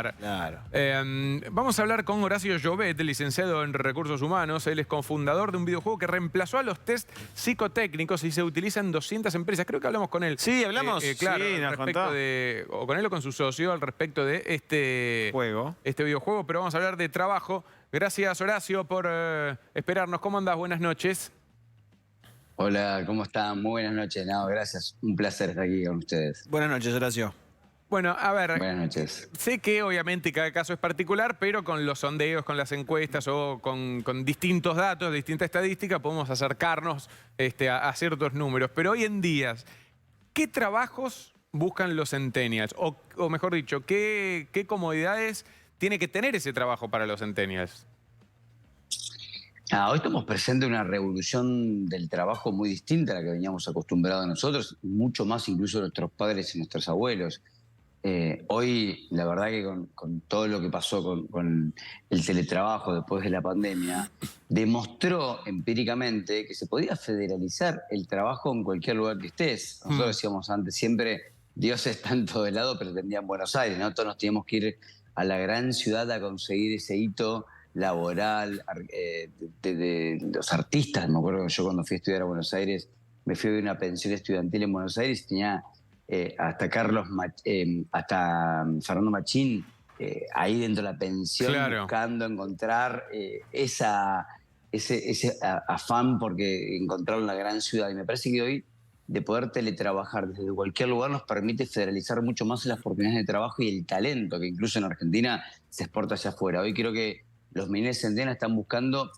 trabajar. Claro. Vamos a hablar con Horacio Llobet, licenciado en Recursos Humanos. Él es cofundador de un videojuego que reemplazó a los test psicotécnicos y se utiliza en 200 empresas. Creo que hablamos con él. Sí, hablamos. Claro, sí, al nos respecto contó. o con él o con su socio, al respecto de este videojuego. Pero vamos a hablar de trabajo. Gracias, Horacio, por esperarnos. ¿Cómo andás? Buenas noches. Hola, ¿cómo están? Muy buenas noches. No, gracias. Un placer estar aquí con ustedes. Buenas noches, Horacio. Bueno, a ver, Buenas noches. sé que obviamente cada caso es particular, pero con los sondeos, con las encuestas o con distintos datos, distinta estadística, podemos acercarnos a ciertos números. Pero hoy en día, ¿qué trabajos buscan los centennials? O mejor dicho, ¿qué comodidades tiene que tener ese trabajo para los centennials? Hoy estamos presentes en una revolución del trabajo muy distinta a la que veníamos acostumbrados nosotros, mucho más incluso nuestros padres y nuestros abuelos. Hoy, la verdad que con todo lo que pasó con el teletrabajo después de la pandemia, demostró empíricamente que se podía federalizar el trabajo en cualquier lugar que estés. Nosotros decíamos antes siempre, Dios está en todo lado, pero tendría en Buenos Aires, ¿no? Todos nos teníamos que ir a la gran ciudad a conseguir ese hito laboral, de los artistas. Me acuerdo que yo cuando fui a estudiar a Buenos Aires, me fui a ver una pensión estudiantil en Buenos Aires y tenía hasta Fernando Machín ahí dentro de la pensión, Claro, buscando encontrar ese afán porque encontraron la gran ciudad. Y me parece que hoy, de poder teletrabajar desde cualquier lugar, nos permite federalizar mucho más las oportunidades de trabajo y el talento, que incluso en Argentina se exporta hacia afuera. Hoy creo que los millennials centennials están buscando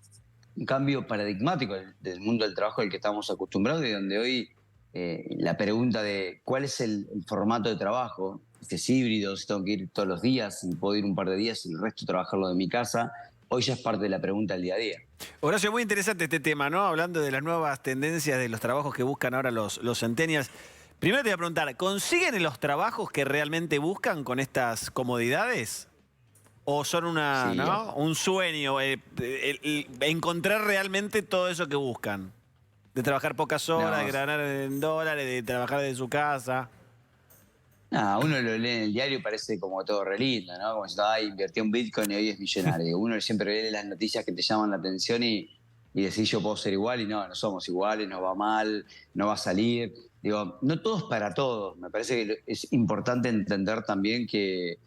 un cambio paradigmático del mundo del trabajo al que estamos acostumbrados y donde hoy la pregunta de cuál es el formato de trabajo, si es híbrido, si tengo que ir todos los días, si puedo ir un par de días y el resto trabajarlo de mi casa, hoy ya es parte de la pregunta del día a día. Horacio, muy interesante este tema, ¿no? Hablando de las nuevas tendencias de los trabajos que buscan ahora los centennials. Primero te voy a preguntar, ¿consiguen los trabajos que realmente buscan con estas comodidades? ¿O son Sí, ¿no? un sueño, encontrar realmente todo eso que buscan? De trabajar pocas horas, No, de ganar en dólares, de trabajar desde su casa. uno lo lee en el diario y parece como todo re lindo, ¿no? Como si invertí un Bitcoin y hoy es millonario. Uno siempre lee las noticias que te llaman la atención y decís yo puedo ser igual y no somos iguales, nos va mal, no va a salir. Digo, no todo es para todos. Me parece que es importante entender también que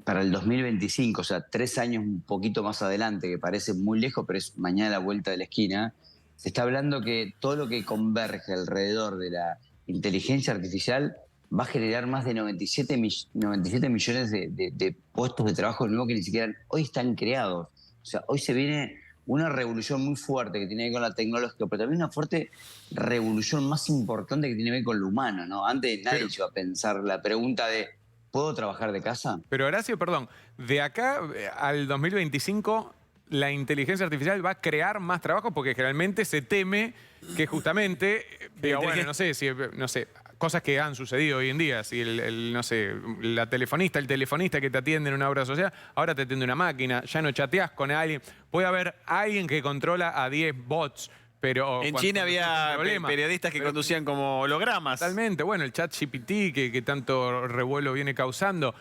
para el 2025, o sea, 3 años un poquito más adelante, que parece muy lejos, pero es mañana a la vuelta de la esquina, se está hablando que todo lo que converge alrededor de la inteligencia artificial va a generar más de 97 millones de puestos de trabajo nuevos que ni siquiera hoy están creados. O sea, hoy se viene una revolución muy fuerte que tiene que ver con la tecnología, pero también una fuerte revolución más importante que tiene que ver con lo humano, ¿no? Antes nadie se iba a pensar la pregunta de ¿puedo trabajar de casa? pero Horacio, perdón, de acá al 2025 la inteligencia artificial va a crear más trabajo porque generalmente se teme que justamente, bueno, no sé, cosas que han sucedido hoy en día, si no sé, el telefonista que te atiende en una obra social, ahora te atiende una máquina, ya no chateás con alguien, puede haber alguien que controla a 10 bots. Pero en China había periodistas que conducían como hologramas. Totalmente. Bueno, el ChatGPT que tanto revuelo viene causando.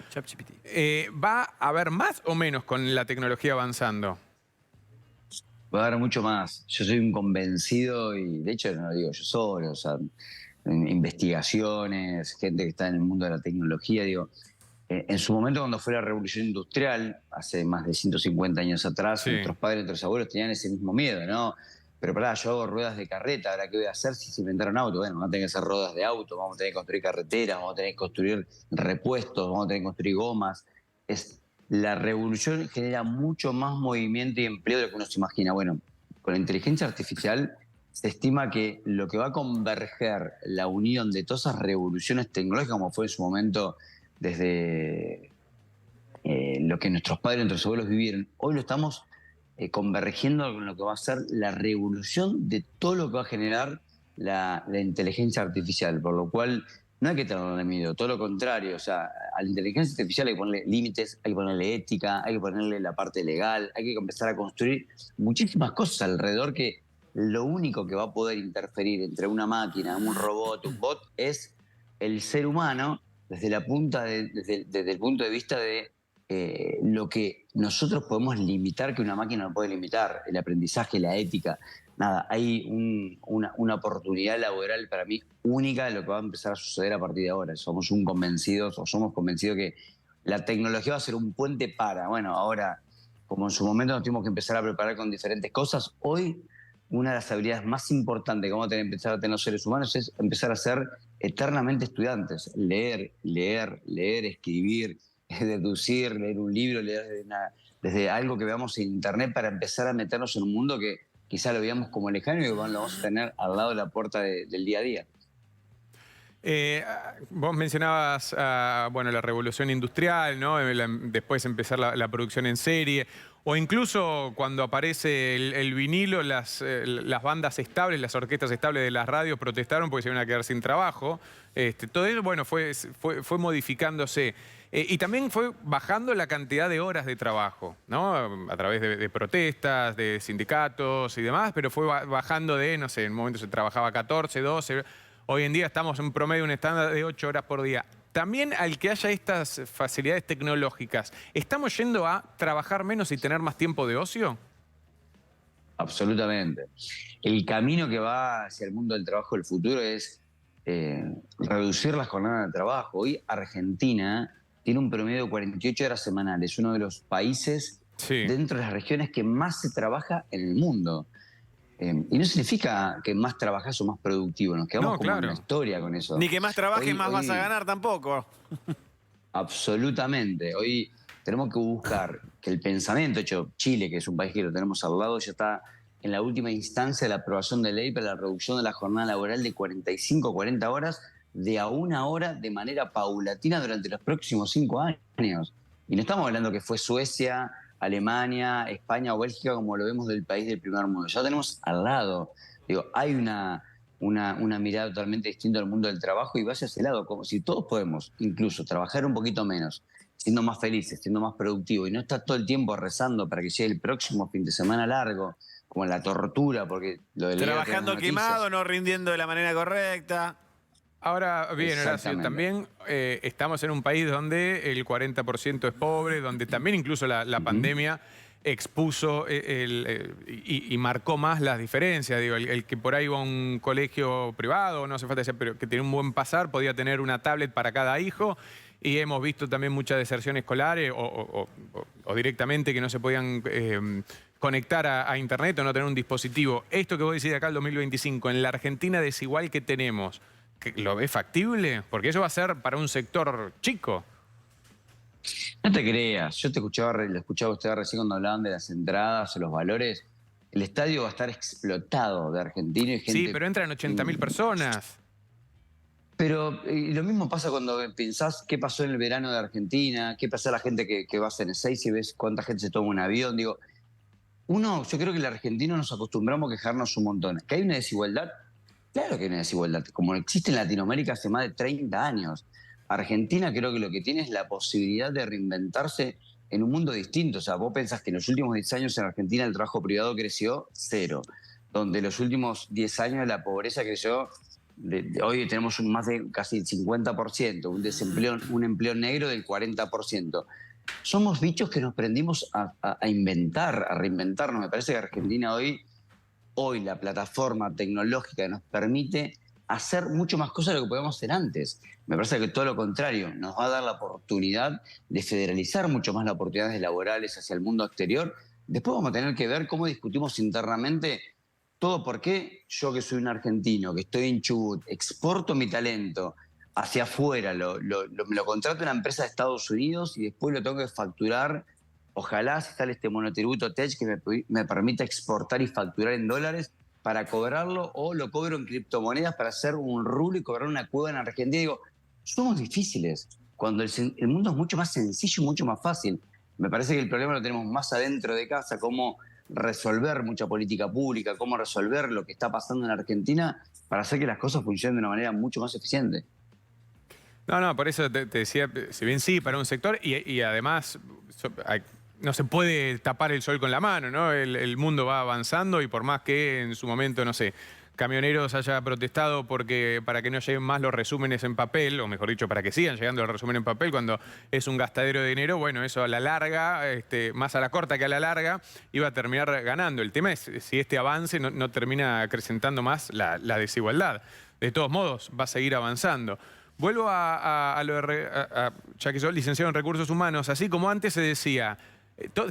¿Va a haber más o menos con la tecnología avanzando? Va a haber mucho más. Yo soy un convencido y de hecho no lo digo yo solo, o sea, investigaciones, gente que está en el mundo de la tecnología, digo, en su momento cuando fue la revolución industrial, hace más de 150 años atrás, nuestros padres y nuestros abuelos tenían ese mismo miedo, ¿no? Pero pará, yo hago ruedas de carreta, ¿ahora qué voy a hacer si se inventaron autos? Bueno, vamos a tener que hacer ruedas de auto, vamos a tener que construir carreteras, vamos a tener que construir repuestos, vamos a tener que construir gomas. La revolución genera mucho más movimiento y empleo de lo que uno se imagina. Bueno, con la inteligencia artificial se estima que lo que va a converger la unión de todas esas revoluciones tecnológicas, como fue en su momento desde lo que nuestros padres y nuestros abuelos vivieron, hoy lo estamos convergiendo con lo que va a ser la revolución de todo lo que va a generar la inteligencia artificial, por lo cual no hay que tenerle miedo, todo lo contrario. O sea, a la inteligencia artificial hay que ponerle límites, hay que ponerle ética, hay que ponerle la parte legal, hay que empezar a construir muchísimas cosas alrededor que lo único que va a poder interferir entre una máquina, un robot, un bot, es el ser humano desde el punto de vista de lo que nosotros podemos limitar que una máquina no puede limitar, el aprendizaje, la ética. Nada, hay una oportunidad laboral para mí única de lo que va a empezar a suceder a partir de ahora. Somos convencidos que la tecnología va a ser un puente para, bueno, ahora, como en su momento nos tuvimos que empezar a preparar con diferentes cosas, hoy una de las habilidades más importantes que vamos a tener que empezar a tener los seres humanos es empezar a ser eternamente estudiantes. Leer, escribir, deducir, leer un libro, leer desde algo que veamos en internet para empezar a meternos en un mundo que quizá lo veamos como lejano y que lo vamos a tener al lado de la puerta del día a día. Vos mencionabas bueno, la revolución industrial, ¿no? Después empezar la producción en serie, o incluso cuando aparece el vinilo, las bandas estables, las orquestas estables de las radios protestaron porque se iban a quedar sin trabajo. Todo eso, bueno, fue modificándose. Y también fue bajando la cantidad de horas de trabajo, ¿no? A través de protestas, de sindicatos y demás, pero fue bajando no sé, en un momento se trabajaba 14, 12... Hoy en día estamos en un promedio, un estándar de 8 horas por día. También al que haya estas facilidades tecnológicas, ¿estamos yendo a trabajar menos y tener más tiempo de ocio? Absolutamente. El camino que va hacia el mundo del trabajo del futuro es reducir la jornada de trabajo. Hoy Argentina tiene un promedio de 48 horas semanales, uno de los países dentro de las regiones que más se trabaja en el mundo. Y no significa que más trabajás o más productivo, nos quedamos como en la historia con eso. Ni que más trabajes más vas a ganar tampoco. Absolutamente. Hoy tenemos que buscar que el pensamiento, de hecho Chile, que es un país que lo tenemos al lado, ya está en la última instancia de la aprobación de ley para la reducción de la jornada laboral de 45 a 40 horas de a 1 hora de manera paulatina durante los próximos 5 años. Y no estamos hablando que fue Suecia, Alemania, España o Bélgica, como lo vemos del país del primer mundo. Ya lo tenemos al lado. Digo, hay una mirada totalmente distinta al mundo del trabajo y va hacia ese lado, como si todos podemos incluso trabajar un poquito menos, siendo más felices, siendo más productivos y no estar todo el tiempo rezando para que llegue el próximo fin de semana largo, como la tortura, porque lo de trabajando quemado, no rindiendo de la manera correcta. Ahora bien, Horacio, también estamos en un país donde el 40% es pobre, donde también incluso la pandemia expuso y marcó más las diferencias. Digo, el que por ahí iba a un colegio privado, no hace falta decir, pero que tenía un buen pasar, podía tener una tablet para cada hijo. Y hemos visto también mucha deserción escolar o directamente que no se podían conectar a internet o no tener un dispositivo. Esto que vos decís de acá al 2025, en la Argentina desigual que tenemos, ¿lo ves factible? Porque eso va a ser para un sector chico. No te creas, yo lo escuchaba a usted recién cuando hablaban de las entradas o los valores. El estadio va a estar explotado de argentinos y gente... Sí, pero entran 80.000 personas. Pero lo mismo pasa cuando pensás qué pasó en el verano de Argentina, qué pasa a la gente que va a hacer Ezeiza y ves cuánta gente se toma un avión. Digo, yo creo que el argentino nos acostumbramos a quejarnos un montón. ¿Que hay una desigualdad? Claro que hay una desigualdad, como existe en Latinoamérica hace más de 30 años. Argentina creo que lo que tiene es la posibilidad de reinventarse en un mundo distinto. O sea, vos pensás que en los últimos 10 años en Argentina el trabajo privado creció 0, donde en los últimos 10 años la pobreza creció, hoy tenemos más de casi el 50%, un empleo negro del 40%. Somos bichos que nos prendimos a inventar, a reinventarnos. Me parece que Argentina hoy la plataforma tecnológica nos permite hacer mucho más cosas de lo que podíamos hacer antes. Me parece que todo lo contrario, nos va a dar la oportunidad de federalizar mucho más las oportunidades laborales hacia el mundo exterior. Después vamos a tener que ver cómo discutimos internamente todo por qué yo, que soy un argentino, que estoy en Chubut, exporto mi talento hacia afuera, me lo contrata una empresa de Estados Unidos y después lo tengo que facturar. Ojalá si sale este monotributo TECH que me permita exportar y facturar en dólares para cobrarlo, o lo cobro en criptomonedas para hacer un rublo y cobrar una cueva en Argentina. Digo, somos difíciles, cuando el mundo es mucho más sencillo y mucho más fácil. Me parece que el problema lo tenemos más adentro de casa, cómo resolver mucha política pública, cómo resolver lo que está pasando en Argentina para hacer que las cosas funcionen de una manera mucho más eficiente. No, por eso te decía, si bien sí, para un sector, y además no se puede tapar el sol con la mano, ¿no? El mundo va avanzando y por más que en su momento, no sé, camioneros haya protestado para que no lleguen más los resúmenes en papel, o mejor dicho, para que sigan llegando los resúmenes en papel cuando es un gastadero de dinero. Bueno, eso a la larga, más a la corta que a la larga, iba a terminar ganando. El tema es si este avance no termina acrecentando más la desigualdad. De todos modos, va a seguir avanzando. Vuelvo a lo de, ya que soy licenciado en Recursos Humanos, así como antes se decía,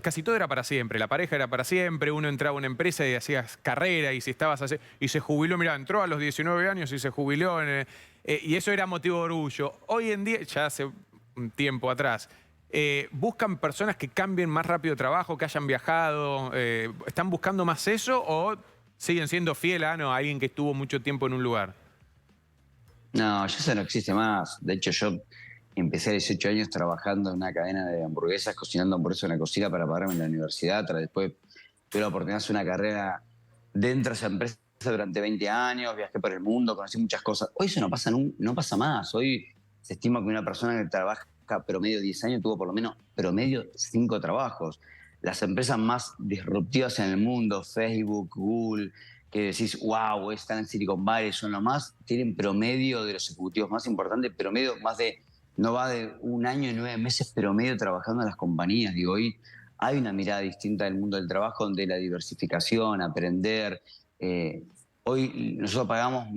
casi todo era para siempre, la pareja era para siempre, uno entraba a una empresa y hacías carrera, y si y se jubiló, mirá, entró a los 19 años y se jubiló, y eso era motivo de orgullo. Hoy en día, ya hace un tiempo atrás, ¿buscan personas que cambien más rápido de trabajo, que hayan viajado? ¿Están buscando más eso o siguen siendo fiel a alguien que estuvo mucho tiempo en un lugar? No, ya eso no existe más. De hecho, yo empecé a 18 años trabajando en una cadena de hamburguesas, cocinando hamburguesas en la cocina para pagarme en la universidad. Después tuve la oportunidad de hacer una carrera dentro de esa empresa durante 20 años, viajé por el mundo, conocí muchas cosas. Hoy eso no pasa más. Hoy se estima que una persona que trabaja promedio 10 años tuvo por lo menos promedio 5 trabajos. Las empresas más disruptivas en el mundo, Facebook, Google, que decís, wow, están en Silicon Valley, son lo más, tienen promedio de los ejecutivos más importantes, promedio no va de 1 año y 9 meses promedio trabajando en las compañías. Digo, hoy hay una mirada distinta del mundo del trabajo donde la diversificación, aprender. Hoy nosotros pagamos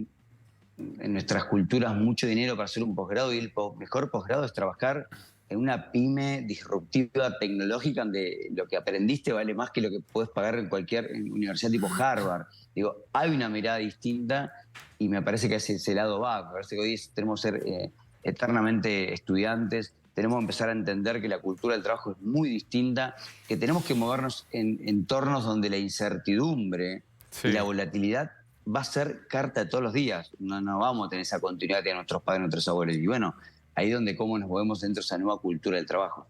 en nuestras culturas mucho dinero para hacer un posgrado y el mejor posgrado es trabajar en una pyme disruptiva tecnológica donde lo que aprendiste vale más que lo que puedes pagar en cualquier universidad tipo Harvard. Digo, hay una mirada distinta y me parece que hacia ese lado va. Me parece que hoy tenemos que ser eternamente estudiantes, tenemos que empezar a entender que la cultura del trabajo es muy distinta, que tenemos que movernos en entornos donde la incertidumbre y la volatilidad va a ser carta de todos los días. No vamos a tener esa continuidad que nuestros padres, nuestros abuelos. Y bueno, ahí es donde cómo nos movemos dentro de esa nueva cultura del trabajo.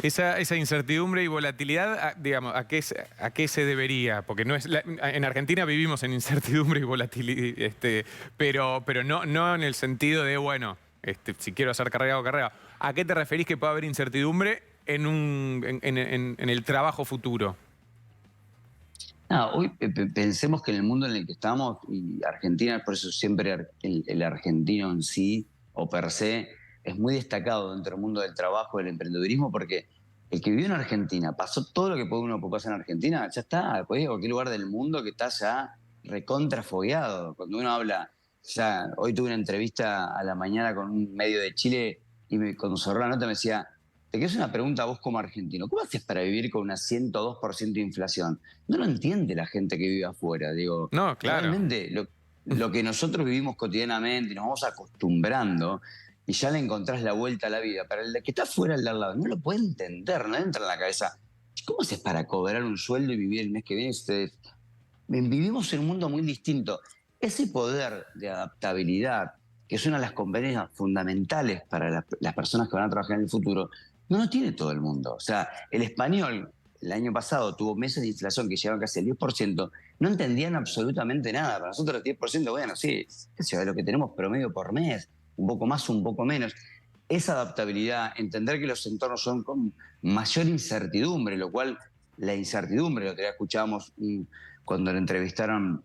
Esa incertidumbre y volatilidad, digamos, ¿a qué se debería? Porque no es en Argentina vivimos en incertidumbre y volatilidad, pero no en el sentido de, bueno, si quiero hacer carrera o carrera. ¿A qué te referís que puede haber incertidumbre en el trabajo futuro? Hoy pensemos que en el mundo en el que estamos, y Argentina, por eso siempre el argentino en sí, o per se, es muy destacado dentro del mundo del trabajo, del emprendedurismo, porque el que vivió en Argentina, pasó todo lo que uno puede pasar en Argentina, ya está, puede ir a cualquier lugar del mundo que está ya recontrafogueado. Cuando uno habla, ya hoy tuve una entrevista a la mañana con un medio de Chile y cuando cerró la nota me decía, te quiero hacer una pregunta a vos como argentino, ¿cómo haces para vivir con una 102% de inflación? No lo entiende la gente que vive afuera, digo. No, claro. Realmente lo que nosotros vivimos cotidianamente y nos vamos acostumbrando y ya le encontrás la vuelta a la vida. Para el que está fuera al lado, no lo puede entender, no entra en la cabeza. ¿Cómo haces para cobrar un sueldo y vivir el mes que viene? Vivimos en un mundo muy distinto. Ese poder de adaptabilidad, que es una de las competencias fundamentales para las personas que van a trabajar en el futuro, no lo tiene todo el mundo. O sea, el español el año pasado tuvo meses de inflación que llegaban casi al 10%, no entendían absolutamente nada. Para nosotros el 10%, bueno, sí, es lo que tenemos promedio por mes, un poco más, un poco menos. Esa adaptabilidad, entender que los entornos son con mayor incertidumbre, lo cual la incertidumbre, lo que ya escuchábamos cuando le entrevistaron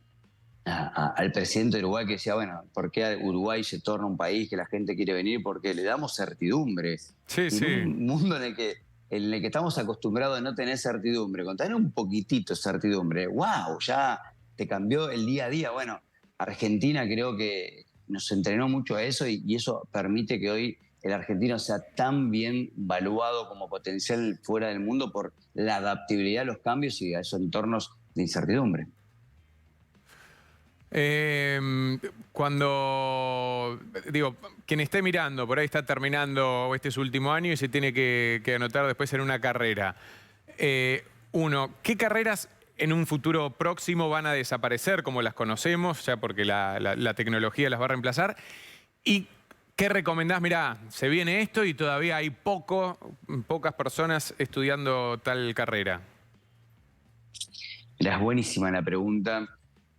al presidente de Uruguay, que decía, bueno, ¿por qué Uruguay se torna un país que la gente quiere venir? Porque le damos certidumbre. Sí, sí. En un mundo en el que estamos acostumbrados a no tener certidumbre, con tener un poquitito de certidumbre, wow, ya te cambió el día a día. Bueno, Argentina creo que nos entrenó mucho a eso y eso permite que hoy el argentino sea tan bien valuado como potencial fuera del mundo por la adaptabilidad a los cambios y a esos entornos de incertidumbre. Cuando, digo, quien esté mirando, por ahí está terminando su último año y se tiene que anotar después en una carrera. Uno, ¿qué carreras en un futuro próximo van a desaparecer como las conocemos, ya porque la tecnología las va a reemplazar? ¿Y qué recomendás? Mirá, se viene esto y todavía hay pocas personas estudiando tal carrera. Mirá, es buenísima la pregunta.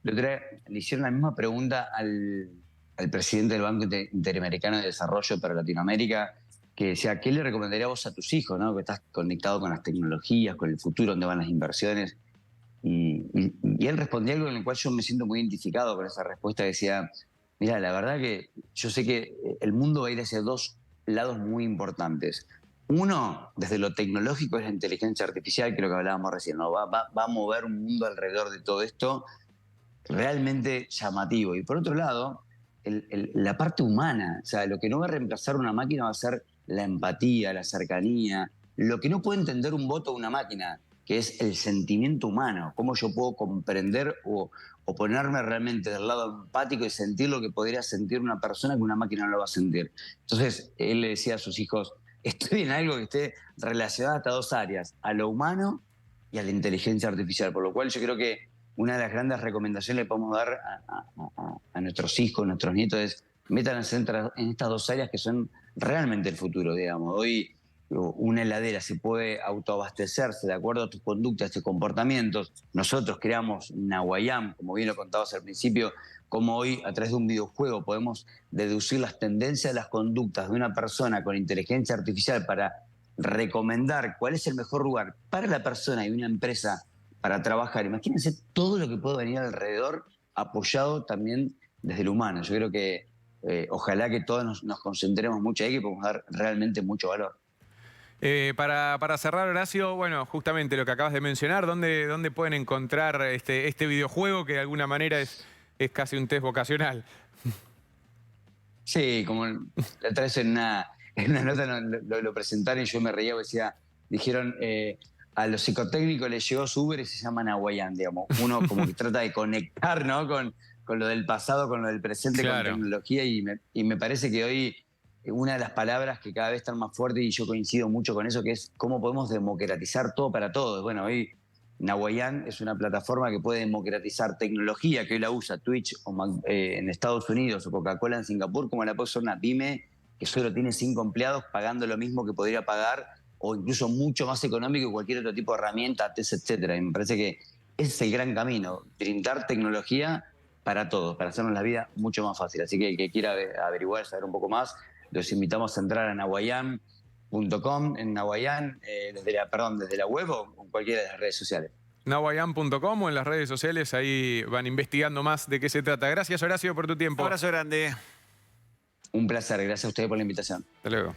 La otra vez le hicieron la misma pregunta al presidente del Banco Interamericano de Desarrollo para Latinoamérica, que decía, ¿qué le recomendaría vos a tus hijos, ¿no? Que estás conectado con las tecnologías, con el futuro, dónde van las inversiones? y él respondía algo en el cual yo me siento muy identificado con esa respuesta. Decía, mira, la verdad que yo sé que el mundo va a ir hacia dos lados muy importantes. Uno, desde lo tecnológico, es la inteligencia artificial, que es lo que hablábamos recién, ¿no? Va a mover un mundo alrededor de todo esto realmente llamativo. Y por otro lado, la parte humana, o sea, lo que no va a reemplazar una máquina va a ser la empatía, la cercanía, lo que no puede entender un bot o una máquina, que es el sentimiento humano, cómo yo puedo comprender o ponerme realmente del lado empático y sentir lo que podría sentir una persona que una máquina no lo va a sentir. Entonces, él le decía a sus hijos, estoy en algo que esté relacionado a estas dos áreas, a lo humano y a la inteligencia artificial, por lo cual yo creo que una de las grandes recomendaciones que le podemos dar a nuestros hijos, a nuestros nietos, es métanse en estas dos áreas que son realmente el futuro, digamos. Hoy una heladera se puede autoabastecerse de acuerdo a tus conductas y comportamientos. Nosotros creamos Nawayam, como bien lo contabas al principio, como hoy a través de un videojuego podemos deducir las tendencias de las conductas de una persona con inteligencia artificial para recomendar cuál es el mejor lugar para la persona y una empresa para trabajar. Imagínense todo lo que puede venir alrededor, apoyado también desde lo humano. Yo creo que ojalá que todos nos concentremos mucho ahí, que podemos dar realmente mucho valor. Para cerrar, Horacio, bueno, justamente lo que acabas de mencionar, ¿dónde pueden encontrar este videojuego que de alguna manera es casi un test vocacional? Sí, como la otra vez en una nota lo presentaron y yo me reía, decía, dijeron, a los psicotécnicos les llegó su Uber y se llaman Hawaiian, digamos. Uno como que trata de conectar, ¿no? Con lo del pasado, con lo del presente, Claro. con tecnología y me parece que hoy una de las palabras que cada vez están más fuertes y yo coincido mucho con eso, que es cómo podemos democratizar todo para todos. Bueno, hoy Nawayam es una plataforma que puede democratizar tecnología, que hoy la usa Twitch en Estados Unidos o Coca-Cola en Singapur, como la puede ser una pyme que solo tiene 5 empleados pagando lo mismo que podría pagar o incluso mucho más económico que cualquier otro tipo de herramienta, etcétera. Y me parece que ese es el gran camino, brindar tecnología para todos, para hacernos la vida mucho más fácil. Así que el que quiera averiguar, saber un poco más, los invitamos a entrar a nawayam.com, en Nawayam, desde la web o en cualquiera de las redes sociales. Nawayam.com o en las redes sociales, ahí van investigando más de qué se trata. Gracias, Horacio, por tu tiempo. Un abrazo grande. Un placer, gracias a ustedes por la invitación. Hasta luego.